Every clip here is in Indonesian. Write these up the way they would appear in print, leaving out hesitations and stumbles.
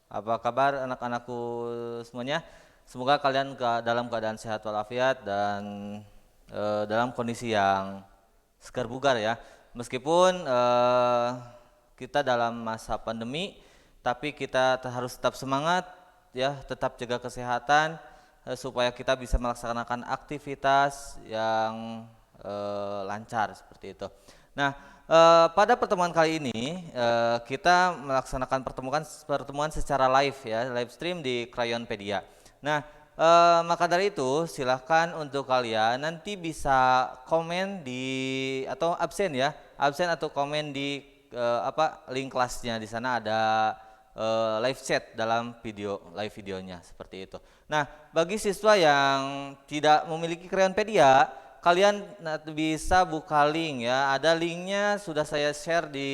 Apa kabar anak-anakku semuanya? Semoga kalian dalam keadaan sehat walafiat dan dalam kondisi yang segar bugar ya. Meskipun kita dalam masa pandemi, tapi kita harus tetap semangat ya, tetap jaga kesehatan supaya kita bisa melaksanakan aktivitas yang lancar seperti itu. Nah, pada pertemuan kali ini kita melaksanakan pertemuan secara live ya, live stream di Crayonpedia. Nah, maka dari itu silahkan untuk kalian nanti bisa komen di atau absen ya, absen atau komen di link kelasnya. Di sana ada live chat dalam live videonya seperti itu. Nah, bagi siswa yang tidak memiliki Crayonpedia, kalian bisa buka link ya. Ada linknya sudah saya share di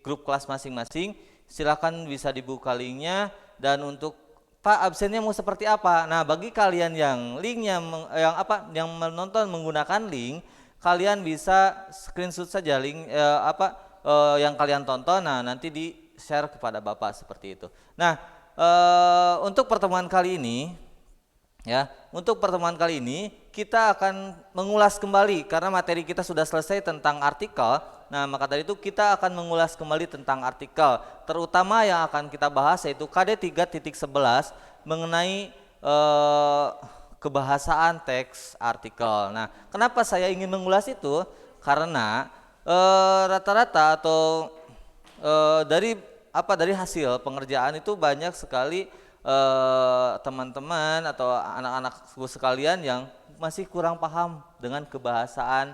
grup kelas masing-masing. Silakan bisa dibuka linknya. Dan untuk Pak absennya mau seperti apa? Nah, bagi kalian yang linknya yang menonton menggunakan link, kalian bisa screenshot saja link yang kalian tonton. Nah, nanti di share kepada Bapak seperti itu. Nah, untuk pertemuan kali ini ya, untuk pertemuan kali ini kita akan mengulas kembali karena materi kita sudah selesai tentang artikel. Nah, maka dari itu kita akan mengulas kembali tentang artikel. Terutama yang akan kita bahas yaitu KD 3.11 mengenai kebahasaan teks artikel. Nah, kenapa saya ingin mengulas itu? Karena rata-rata atau dari hasil pengerjaan itu banyak sekali teman-teman atau anak-anakku sekalian yang masih kurang paham dengan kebahasaan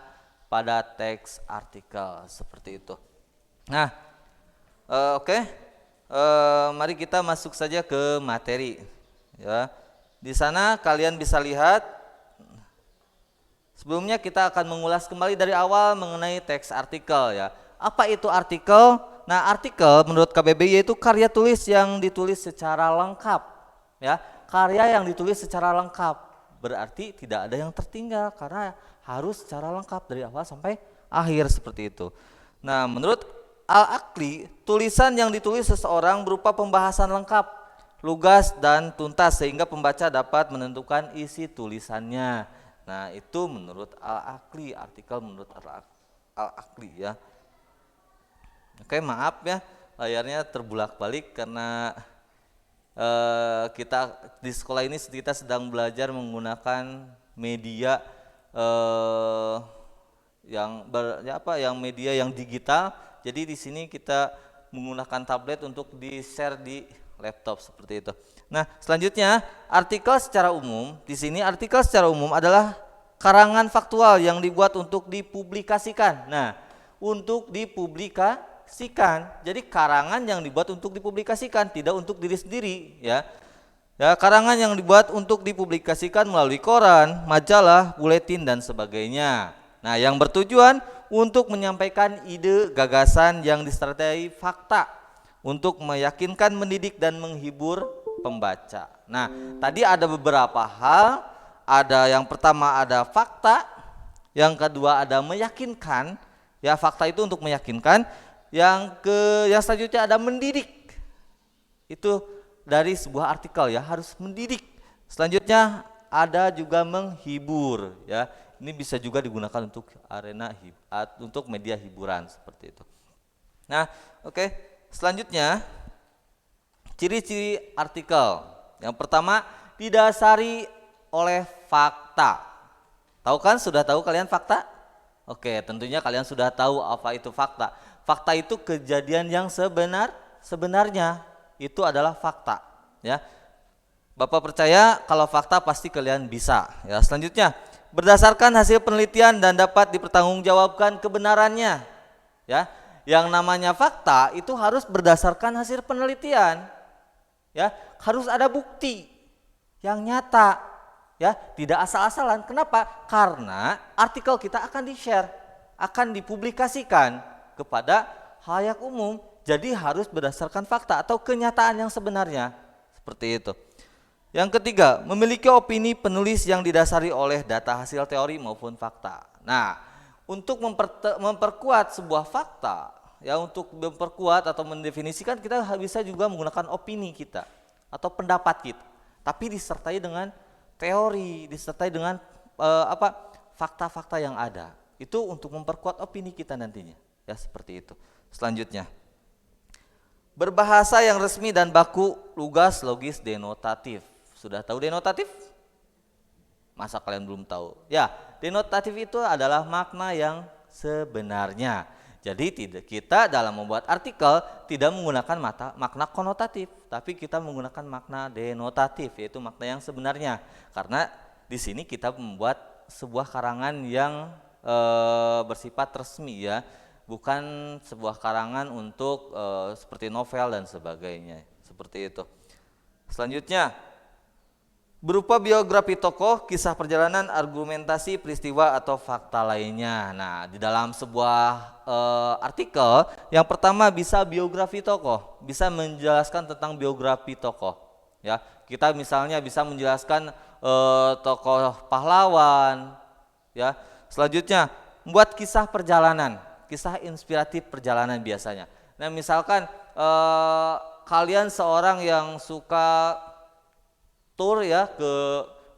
pada teks artikel seperti itu. Nah, oke. Mari kita masuk saja ke materi. Ya, di sana kalian bisa lihat. Sebelumnya kita akan mengulas kembali dari awal mengenai teks artikel ya. Apa itu artikel? Nah, artikel menurut KBBI itu karya tulis yang ditulis secara lengkap ya. Karya yang ditulis secara lengkap berarti tidak ada yang tertinggal karena harus secara lengkap dari awal sampai akhir seperti itu. Nah, menurut Al-Aqli, tulisan yang ditulis seseorang berupa pembahasan lengkap, lugas dan tuntas sehingga pembaca dapat menentukan isi tulisannya. Nah, itu menurut Al-Aqli, artikel menurut Al-Aqli ya. Oke, maaf ya, layarnya terbulak-balik karena kita di sekolah ini kita sedang belajar menggunakan media yang media yang digital. Jadi di sini kita menggunakan tablet untuk di-share di laptop seperti itu. Nah, selanjutnya artikel secara umum. Di sini artikel secara umum adalah karangan faktual yang dibuat untuk dipublikasikan. Nah, untuk dipublikasikan. Jadi karangan yang dibuat untuk dipublikasikan, tidak untuk diri sendiri ya. Ya, karangan yang dibuat untuk dipublikasikan melalui koran, majalah, buletin dan sebagainya. Nah, yang bertujuan untuk menyampaikan ide, gagasan yang disertai fakta untuk meyakinkan, mendidik dan menghibur pembaca. Nah, tadi ada beberapa hal. Ada yang pertama ada fakta, yang kedua ada meyakinkan. Ya, fakta itu untuk meyakinkan. Yang selanjutnya ada mendidik. Itu dari sebuah artikel ya, harus mendidik. Selanjutnya ada juga menghibur ya. Ini bisa juga digunakan untuk untuk media hiburan seperti itu. Nah, oke. Selanjutnya ciri-ciri artikel. Yang pertama didasari oleh fakta. Tahu kan? Sudah tahu kalian fakta? Oke, tentunya kalian sudah tahu apa itu fakta. Fakta itu kejadian yang sebenarnya itu adalah fakta ya. Bapak percaya kalau fakta pasti kalian bisa ya. Selanjutnya berdasarkan hasil penelitian dan dapat dipertanggungjawabkan kebenarannya ya. Yang namanya fakta itu harus berdasarkan hasil penelitian ya, harus ada bukti yang nyata ya, tidak asal-asalan. Kenapa? Karena artikel kita akan di-share, akan dipublikasikan kepada khalayak umum. Jadi harus berdasarkan fakta atau kenyataan yang sebenarnya. Seperti itu. Yang ketiga, memiliki opini penulis yang didasari oleh data hasil teori maupun fakta. Nah, untuk memperkuat sebuah fakta ya untuk memperkuat atau mendefinisikan kita bisa juga menggunakan opini kita atau pendapat kita, tapi disertai dengan teori, disertai dengan fakta-fakta yang ada. Itu untuk memperkuat opini kita nantinya. Ya seperti itu. Selanjutnya, berbahasa yang resmi dan baku, lugas, logis, denotatif. Sudah tahu denotatif? Masa kalian belum tahu? Ya, denotatif itu adalah makna yang sebenarnya. Jadi kita dalam membuat artikel tidak menggunakan makna konotatif, tapi kita menggunakan makna denotatif, yaitu makna yang sebenarnya. Karena di sini kita membuat sebuah karangan yang bersifat resmi ya, bukan sebuah karangan untuk seperti novel dan sebagainya, seperti itu. Selanjutnya, berupa biografi tokoh, kisah perjalanan, argumentasi, peristiwa atau fakta lainnya. Nah, di dalam sebuah artikel, yang pertama bisa biografi tokoh, bisa menjelaskan tentang biografi tokoh. Ya, kita misalnya bisa menjelaskan tokoh pahlawan. Ya, selanjutnya membuat kisah perjalanan, kisah inspiratif perjalanan biasanya. Nah, misalkan kalian seorang yang suka tour ya ke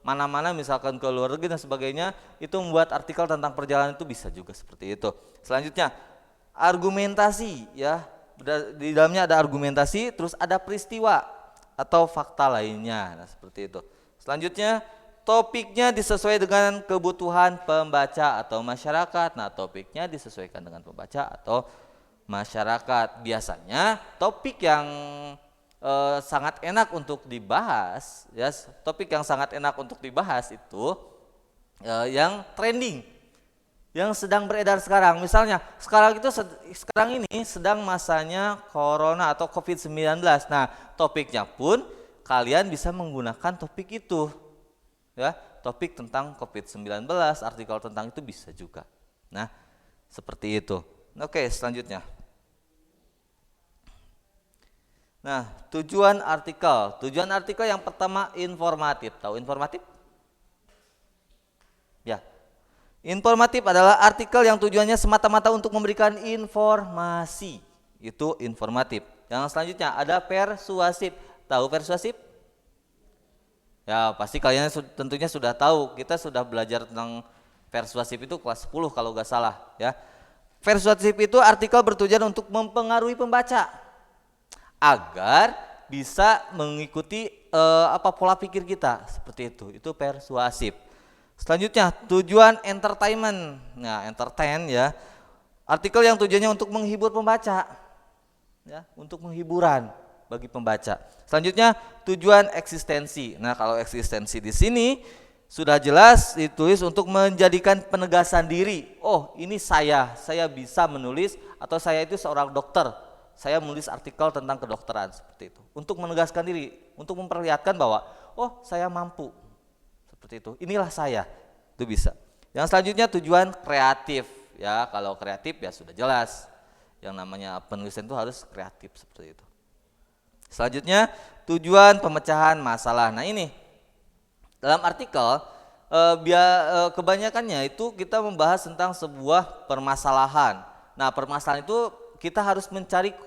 mana-mana, misalkan ke luar negeri dan sebagainya, itu membuat artikel tentang perjalanan itu bisa juga seperti itu. Selanjutnya, argumentasi ya, di dalamnya ada argumentasi, terus ada peristiwa atau fakta lainnya. Nah, seperti itu. Selanjutnya, topiknya disesuaikan dengan kebutuhan pembaca atau masyarakat. Nah, topiknya disesuaikan dengan pembaca atau masyarakat. Biasanya topik yang sangat enak untuk dibahas ya, topik yang sangat enak untuk dibahas itu yang trending, yang sedang beredar sekarang. Misalnya sekarang ini sedang masanya corona atau COVID-19. Nah, topiknya pun kalian bisa menggunakan topik itu ya, topik tentang COVID-19, artikel tentang itu bisa juga. Nah, seperti itu. Oke, selanjutnya. Nah, tujuan artikel. Tujuan artikel yang pertama informatif. Tahu informatif? Ya. Informatif adalah artikel yang tujuannya semata-mata untuk memberikan informasi. Itu informatif. Yang selanjutnya ada persuasif. Tahu persuasif? Ya, pasti kalian tentunya sudah tahu. Kita sudah belajar tentang persuasif itu kelas 10 kalau nggak salah, ya. Persuasif itu artikel bertujuan untuk mempengaruhi pembaca agar bisa mengikuti pola pikir kita, seperti itu. Itu persuasif. Selanjutnya, tujuan entertainment. Nah, entertain ya. Artikel yang tujuannya untuk menghibur pembaca. Ya, untuk menghiburan bagi pembaca. Selanjutnya, tujuan eksistensi. Nah, kalau eksistensi di sini sudah jelas ditulis untuk menjadikan penegasan diri. Oh, ini saya bisa menulis, atau saya itu seorang dokter. Saya menulis artikel tentang kedokteran, seperti itu. Untuk menegaskan diri, untuk memperlihatkan bahwa oh, saya mampu. Seperti itu. Inilah saya. Itu bisa. Yang selanjutnya tujuan kreatif. Ya, kalau kreatif ya sudah jelas. Yang namanya penulisan itu harus kreatif, seperti itu. Selanjutnya tujuan pemecahan masalah. Nah, ini dalam artikel kebanyakannya itu kita membahas tentang sebuah permasalahan. Nah, permasalahan itu kita harus mencari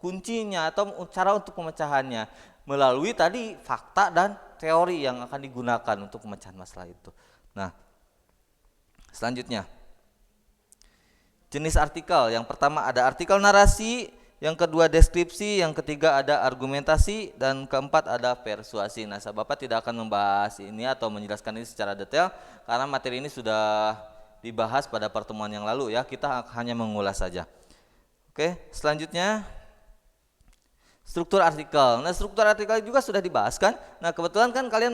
kuncinya atau cara untuk pemecahannya melalui tadi fakta dan teori yang akan digunakan untuk pemecahan masalah itu. Nah, selanjutnya jenis artikel. Yang pertama ada artikel narasi, yang kedua deskripsi, yang ketiga ada argumentasi, dan keempat ada persuasi. Nah, Bapak tidak akan membahas ini atau menjelaskan ini secara detail karena materi ini sudah dibahas pada pertemuan yang lalu ya. Kita hanya mengulas saja. Oke, selanjutnya struktur artikel. Nah, struktur artikel juga sudah dibahas kan. Nah, kebetulan kan kalian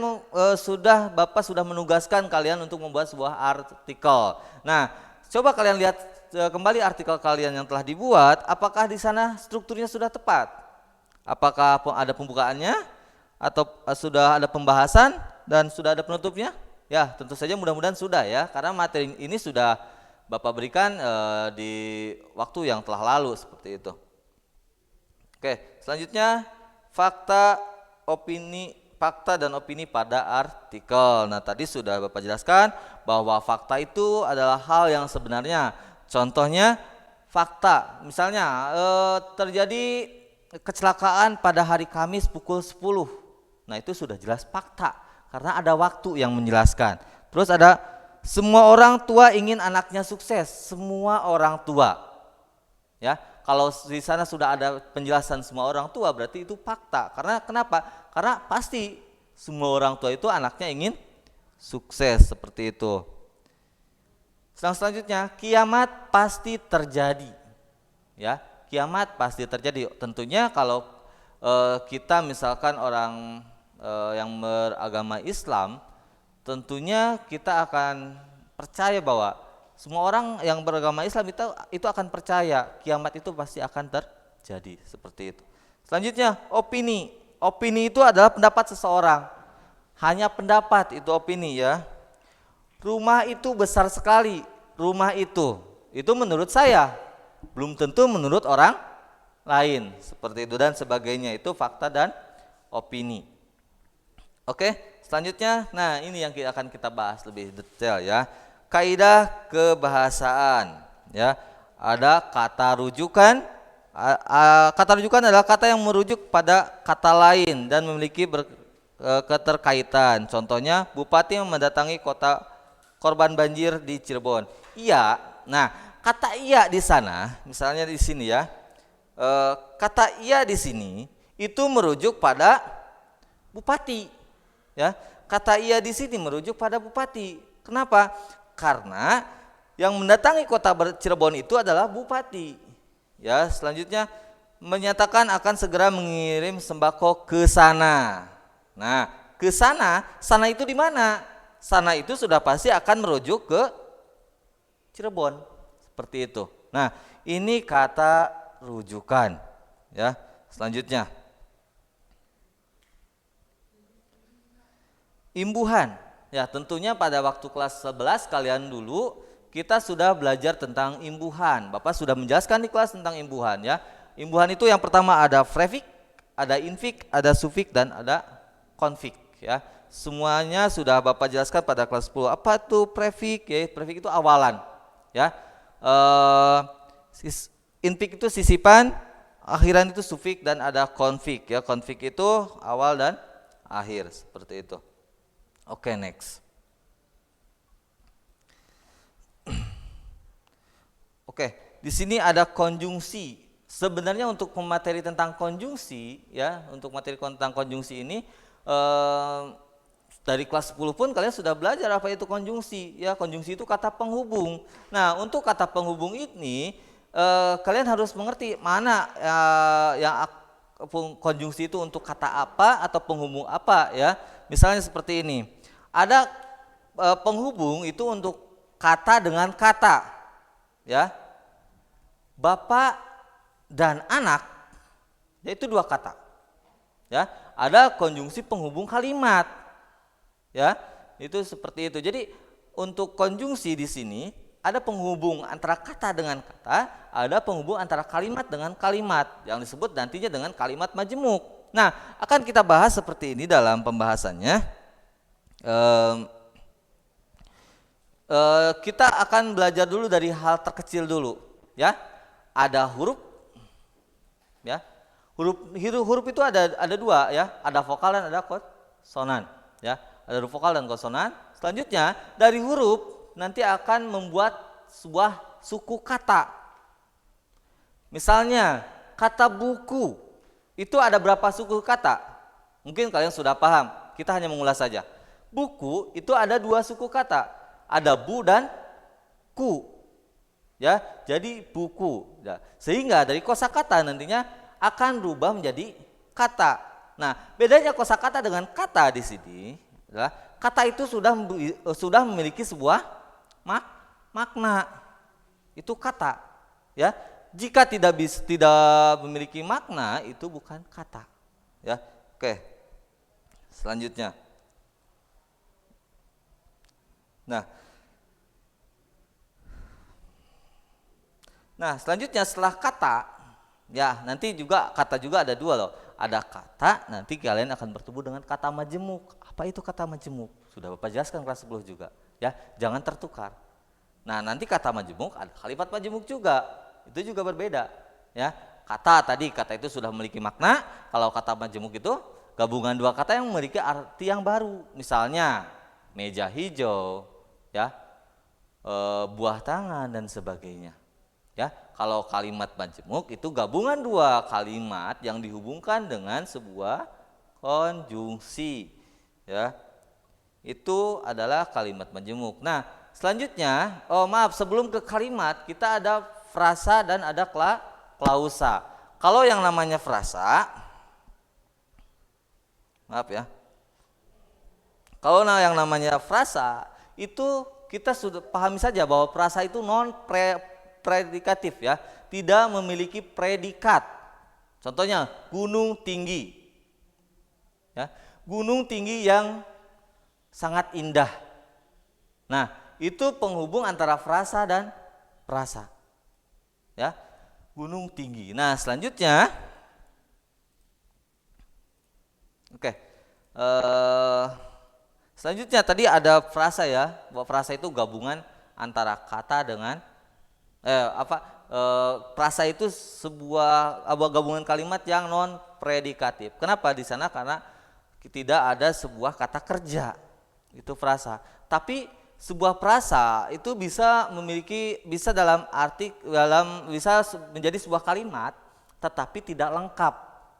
Bapak sudah menugaskan kalian untuk membuat sebuah artikel. Nah, coba kalian lihat kembali artikel kalian yang telah dibuat, apakah di sana strukturnya sudah tepat? Apakah ada pembukaannya atau sudah ada pembahasan dan sudah ada penutupnya? Ya, tentu saja mudah-mudahan sudah ya, karena materi ini sudah Bapak berikan di waktu yang telah lalu, seperti itu. Oke, selanjutnya fakta dan opini pada artikel. Nah, tadi sudah Bapak jelaskan bahwa fakta itu adalah hal yang sebenarnya. Contohnya fakta. Misalnya terjadi kecelakaan pada hari Kamis pukul 10. Nah, itu sudah jelas fakta karena ada waktu yang menjelaskan. Terus ada semua orang tua ingin anaknya sukses. Semua orang tua. Ya, kalau di sana sudah ada penjelasan semua orang tua berarti itu fakta. Karena kenapa? Karena pasti semua orang tua itu anaknya ingin sukses seperti itu. Selanjutnya, kiamat pasti terjadi. Ya, kiamat pasti terjadi. Tentunya kalau kita misalkan orang yang beragama Islam, tentunya kita akan percaya bahwa semua orang yang beragama Islam itu akan percaya kiamat itu pasti akan terjadi seperti itu. Selanjutnya, opini. Opini itu adalah pendapat seseorang. Hanya pendapat itu opini ya. Rumah itu besar sekali. Rumah itu menurut saya, belum tentu menurut orang lain seperti itu dan sebagainya. Itu fakta dan opini. Oke, selanjutnya, nah ini yang akan kita bahas lebih detail ya. Kaidah kebahasaan ya. Ada kata rujukan. Kata rujukan adalah kata yang merujuk pada kata lain dan memiliki keterkaitan. Contohnya, Bupati mendatangi kota korban banjir di Cirebon. Iya. Nah, kata iya di sana, misalnya di sini ya. Kata iya di sini itu merujuk pada bupati. Ya, kata iya di sini merujuk pada bupati. Kenapa? Karena yang mendatangi kota Cirebon itu adalah bupati. Ya, selanjutnya menyatakan akan segera mengirim sembako ke sana. Nah, ke sana itu di mana? Sana itu sudah pasti akan merujuk ke Cirebon seperti itu. Nah, ini kata rujukan ya. Selanjutnya, imbuhan. Ya, tentunya pada waktu kelas 11 kalian dulu kita sudah belajar tentang imbuhan. Bapak sudah menjelaskan di kelas tentang imbuhan ya. Imbuhan itu yang pertama ada prefik, ada infik, ada sufik dan ada konfik ya. Semuanya sudah Bapak jelaskan pada kelas 10. Apa itu prefik? Ya, prefik itu awalan. Ya, infik itu sisipan, akhiran itu sufik dan ada konfik. Ya, konfik itu awal dan akhir seperti itu. Oke, next. Oke, di sini ada konjungsi. Sebenarnya untuk materi tentang konjungsi, ya, untuk materi tentang konjungsi ini. Dari kelas 10 pun kalian sudah belajar apa itu konjungsi. Ya, konjungsi itu kata penghubung. Nah, untuk kata penghubung ini kalian harus mengerti mana yang konjungsi itu untuk kata apa atau penghubung apa ya. Misalnya seperti ini. Ada penghubung itu untuk kata dengan kata. Ya. Bapak dan anak, yaitu dua kata. Ya, ada konjungsi penghubung kalimat. Ya, itu seperti itu. Jadi untuk konjungsi di sini ada penghubung antara kata dengan kata, ada penghubung antara kalimat dengan kalimat yang disebut nantinya dengan kalimat majemuk. Nah, akan kita bahas seperti ini dalam pembahasannya. Kita akan belajar dulu dari hal terkecil dulu, ya. Ada huruf, ya. Huruf itu ada dua, ya. Ada vokal dan ada konsonan, ya. Ada huruf vokal dan konsonan. Selanjutnya dari huruf nanti akan membuat sebuah suku kata. Misalnya kata buku itu ada berapa suku kata? Mungkin kalian sudah paham. Kita hanya mengulas saja. Buku itu ada dua suku kata. Ada bu dan ku. Ya, jadi buku. Ya. Sehingga dari kosakata nantinya akan berubah menjadi kata. Nah, bedanya kosakata dengan kata di sini adalah kata itu sudah memiliki sebuah makna. Itu kata. Ya, jika tidak memiliki makna itu bukan kata. Ya, oke. Selanjutnya. Nah, selanjutnya setelah kata, ya nanti juga kata juga ada dua loh. Ada kata, nanti kalian akan bertemu dengan kata majemuk. Apa itu kata majemuk? Sudah Bapak jelaskan kelas 10 juga. Ya, jangan tertukar. Nah, nanti kata majemuk ada kalimat majemuk juga. itu juga berbeda ya. Kata itu sudah memiliki makna. Kalau kata majemuk itu gabungan dua kata yang memiliki arti yang baru. Misalnya meja hijau ya, buah tangan dan sebagainya ya. Kalau kalimat majemuk itu gabungan dua kalimat yang dihubungkan dengan sebuah konjungsi ya. Itu adalah kalimat majemuk. Nah, selanjutnya, sebelum ke kalimat kita ada frasa dan ada klausa. Kalau yang namanya frasa, kalau yang namanya frasa itu kita sudah pahami saja bahwa frasa itu non predikatif ya, tidak memiliki predikat. Contohnya gunung tinggi, ya, gunung tinggi yang sangat indah. Nah, itu penghubung antara frasa dan prasa. Ya, gunung tinggi. Nah, selanjutnya, selanjutnya tadi ada frasa ya, bahwa frasa itu gabungan antara kata dengan frasa itu sebuah gabungan kalimat yang non predikatif. Kenapa di sana? Karena tidak ada sebuah kata kerja. Itu frasa. Tapi sebuah frasa itu bisa bisa menjadi sebuah kalimat tetapi tidak lengkap.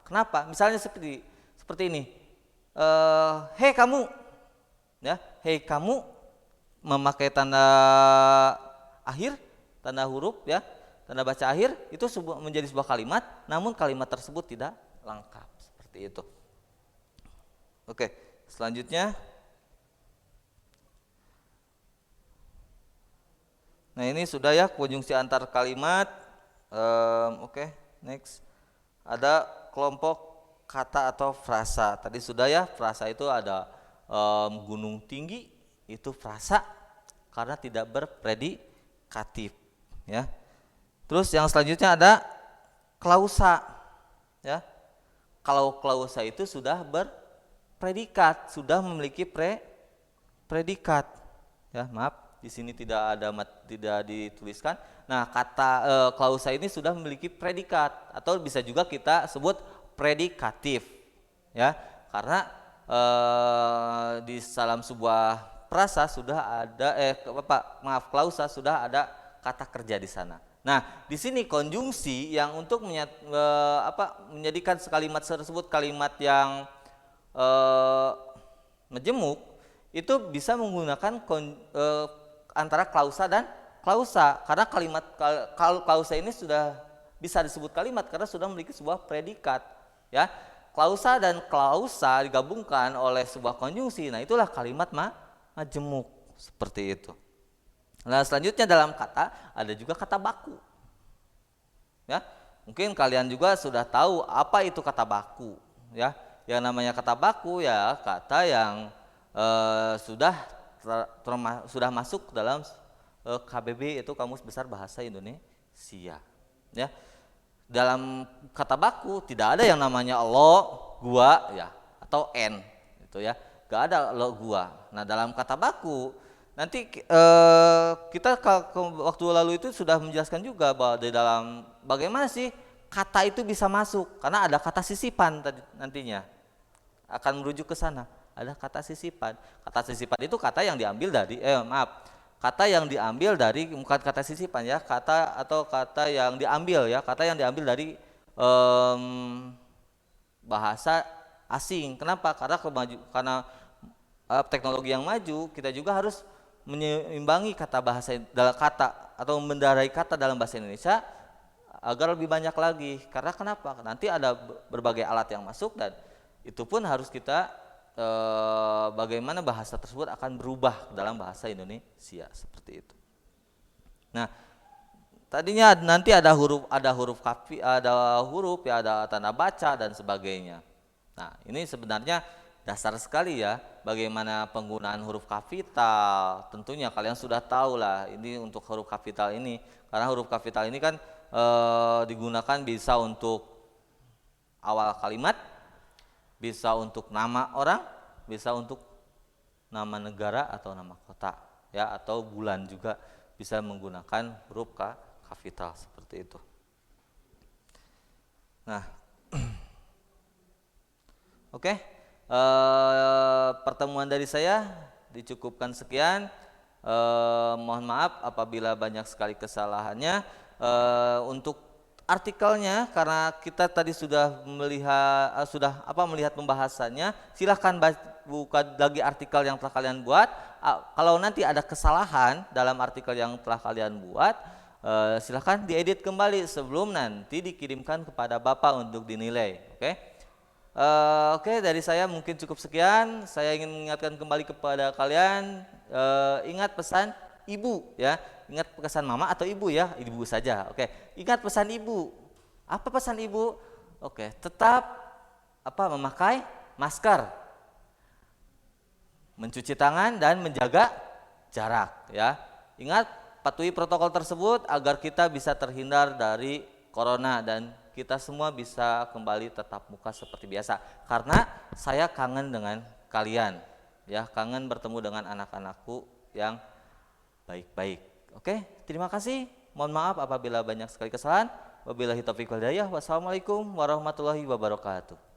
Kenapa? Misalnya seperti ini. Hei kamu, ya, hei kamu memakai tanda akhir, tanda huruf ya, tanda baca akhir itu menjadi sebuah kalimat, namun kalimat tersebut tidak lengkap. Seperti itu. Oke, selanjutnya. Nah, ini sudah ya konjungsi antar kalimat. Next. Ada kelompok kata atau frasa. Tadi sudah ya, frasa itu ada gunung tinggi, itu frasa karena tidak berpredikatif ya. Terus yang selanjutnya ada klausa ya. Kalau klausa itu sudah berpredikat, sudah memiliki predikat ya. Maaf, di sini tidak dituliskan. Nah, kata klausa ini sudah memiliki predikat atau bisa juga kita sebut predikatif ya, karena di dalam sebuah frasa sudah ada klausa sudah ada kata kerja di sana. Nah, di sini konjungsi yang untuk menjadikan kalimat tersebut kalimat yang majemuk itu bisa menggunakan antara klausa dan klausa, karena kalimat klausa ini sudah bisa disebut kalimat karena sudah memiliki sebuah predikat ya. Klausa dan klausa digabungkan oleh sebuah konjungsi, nah itulah kalimat majemuk seperti itu. Nah, selanjutnya dalam kata ada juga kata baku ya. Mungkin kalian juga sudah tahu apa itu kata baku ya. Yang namanya kata baku ya kata yang sudah masuk dalam KBB, itu Kamus Besar Bahasa Indonesia ya. Dalam kata baku tidak ada yang namanya lo, gua ya, atau n itu ya, gak ada lo, gua. Nah, dalam kata baku nanti kita waktu lalu itu sudah menjelaskan juga bahwa di dalam bagaimana sih kata itu bisa masuk, karena ada kata sisipan tadi, nantinya akan merujuk ke sana. Ada kata sisipan. Kata sisipan itu kata yang diambil dari kata yang diambil dari, bukan kata sisipan ya, kata yang diambil ya, kata yang diambil dari bahasa asing. Kenapa? Karena teknologi yang maju, kita juga harus menyeimbangi kata atau mendarai kata dalam bahasa Indonesia agar lebih banyak lagi. Karena kenapa? Nanti ada berbagai alat yang masuk dan itu pun harus kita bagaimana bahasa tersebut akan berubah dalam bahasa Indonesia seperti itu. Nah, tadinya nanti ada huruf ya, ada tanda baca dan sebagainya. Nah, ini sebenarnya dasar sekali ya bagaimana penggunaan huruf kapital. Tentunya kalian sudah tahu lah ini untuk huruf kapital ini, karena huruf kapital ini kan digunakan bisa untuk awal kalimat, bisa untuk nama orang, bisa untuk nama negara atau nama kota ya, atau bulan juga bisa menggunakan huruf kapital seperti itu. Nah, oke, pertemuan dari saya dicukupkan sekian. Mohon maaf apabila banyak sekali kesalahannya. Untuk artikelnya, karena kita tadi sudah melihat pembahasannya, silahkan buka lagi artikel yang telah kalian buat. Kalau nanti ada kesalahan dalam artikel yang telah kalian buat, silahkan diedit kembali sebelum nanti dikirimkan kepada Bapak untuk dinilai. Oke, dari saya mungkin cukup sekian. Saya ingin mengingatkan kembali kepada kalian, ingat pesan ibu ya. Ingat pesan mama atau ibu ya, ibu saja. Oke, ingat pesan ibu. Apa pesan ibu? Oke, tetap memakai masker, mencuci tangan dan menjaga jarak ya. Ingat, patuhi protokol tersebut agar kita bisa terhindar dari corona dan kita semua bisa kembali tatap muka seperti biasa. Karena saya kangen dengan kalian ya, kangen bertemu dengan anak-anakku yang baik-baik. Oke, terima kasih. Mohon maaf apabila banyak sekali kesalahan. Wabillahi taufiq wal hidayah. Wassalamualaikum warahmatullahi wabarakatuh.